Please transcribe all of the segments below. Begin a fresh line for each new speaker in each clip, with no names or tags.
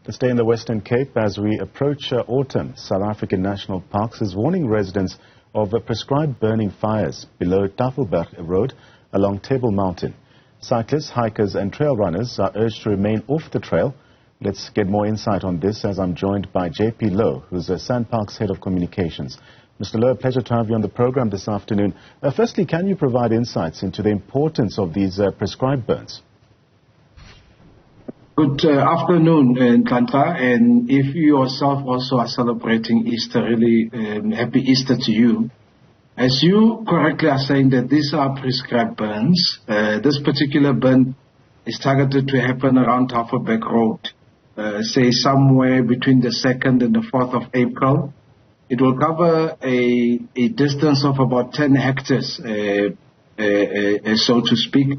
To stay in the Western Cape as we approach autumn, South African National Parks is warning residents of prescribed burning fires below Tafelberg Road along Table Mountain. Cyclists, hikers and trail runners are urged to remain off the trail. Let's get more insight on this as I'm joined by JP Louw, who's the SANParks Head of Communications. Mr. Louw, a pleasure to have you on the program this afternoon. Firstly, can you provide insights into the importance of these prescribed burns?
Good afternoon, Ntlantla, and if you yourself also are celebrating Easter, really happy Easter to you. As you correctly are saying that these are prescribed burns, this particular burn is targeted to happen around Tafelberg Road, say somewhere between the 2nd and the 4th of April. It will cover a distance of about 10 hectares, so to speak.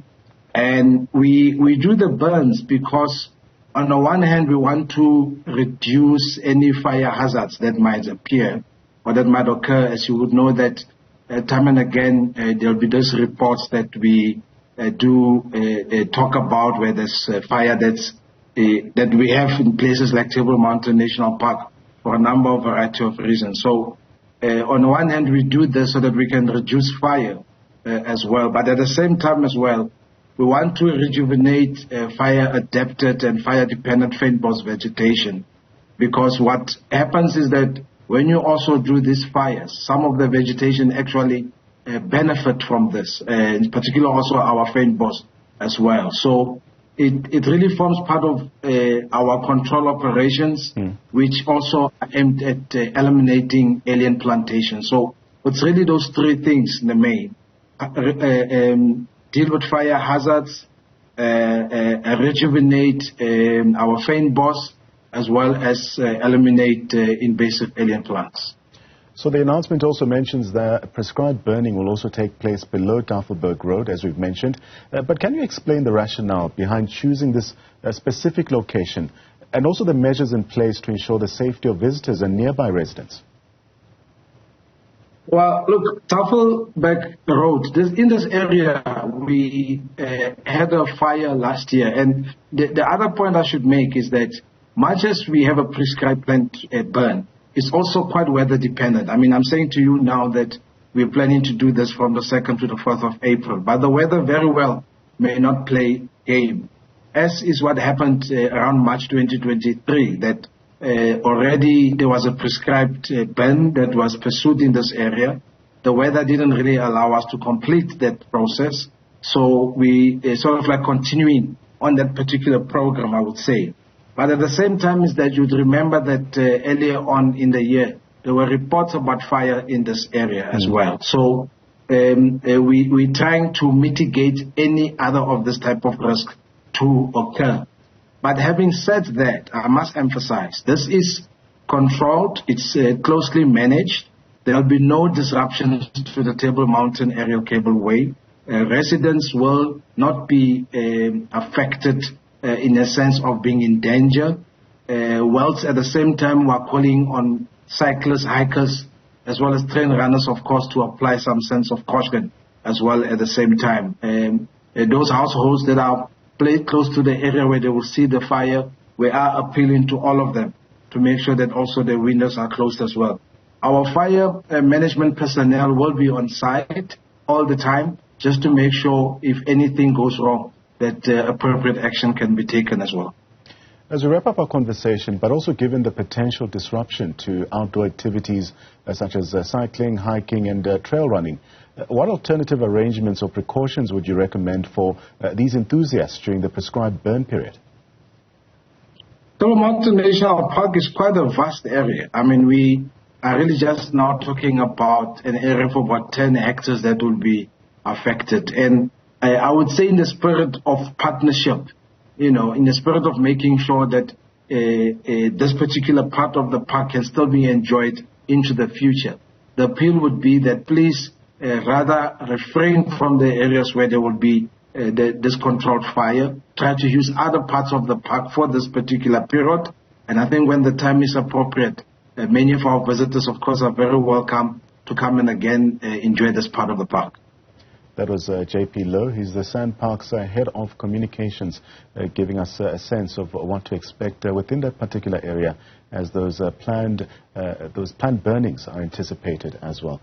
And we do the burns because, on the one hand, we want to reduce any fire hazards that might appear or that might occur. As you would know that time and again, there will be those reports that we do talk about where there's fire that we have in places like Table Mountain National Park for a variety of reasons. So on the one hand, we do this so that we can reduce fire as well. But at the same time as well, we want to rejuvenate fire-adapted and fire-dependent fynbos vegetation, because what happens is that when you also do these fires, some of the vegetation actually benefit from this, in particular also our fynbos as well. So it really forms part of our control operations, which also are aimed at eliminating alien plantation. So it's really those three things in the main. Deal with fire hazards, rejuvenate our fynbos, as well as eliminate invasive alien plants.
So the announcement also mentions that prescribed burning will also take place below Tafelberg Road, as we've mentioned. But can you explain the rationale behind choosing this specific location and also the measures in place to ensure the safety of visitors and nearby residents?
Well, look, Tafelberg Road, in this area, we had a fire last year. And the other point I should make is that much as we have a prescribed plant burn, it's also quite weather dependent. I mean, I'm saying to you now that we're planning to do this from the 2nd to the 4th of April. But the weather very well may not play game, as is what happened around March 2023, that already there was a prescribed burn that was pursued in this area. The weather didn't really allow us to complete that process. So we sort of like continuing on that particular program, I would say. But at the same time is that you'd remember that earlier on in the year, there were reports about fire in this area as well. So we're trying to mitigate any other of this type of risk to occur. But having said that, I must emphasize, this is controlled, it's closely managed. There will be no disruptions to the Table Mountain aerial cableway. Residents will not be affected in a sense of being in danger. Whilst at the same time, we're calling on cyclists, hikers, as well as trail runners, of course, to apply some sense of caution as well at the same time. Those households that are placed close to the area where they will see the fire, we are appealing to all of them to make sure that also the windows are closed as well. Our fire management personnel will be on site all the time just to make sure if anything goes wrong that appropriate action can be taken as well.
As we wrap up our conversation, but also given the potential disruption to outdoor activities such as cycling, hiking and trail running, what alternative arrangements or precautions would you recommend for these enthusiasts during the prescribed burn period?
Table Mountain National Park is quite a vast area. I mean, we are really just now talking about an area for about 10 hectares that will be affected. And I would say in the spirit of partnership, in the spirit of making sure that this particular part of the park can still be enjoyed into the future, the appeal would be that please rather refrain from the areas where there will be this controlled fire. Try to use other parts of the park for this particular period. And I think when the time is appropriate, many of our visitors, of course, are very welcome to come and again enjoy this part of the park.
That was JP Louw. He's the SANParks Head of Communications, giving us a sense of what to expect within that particular area as those planned burnings are anticipated as well.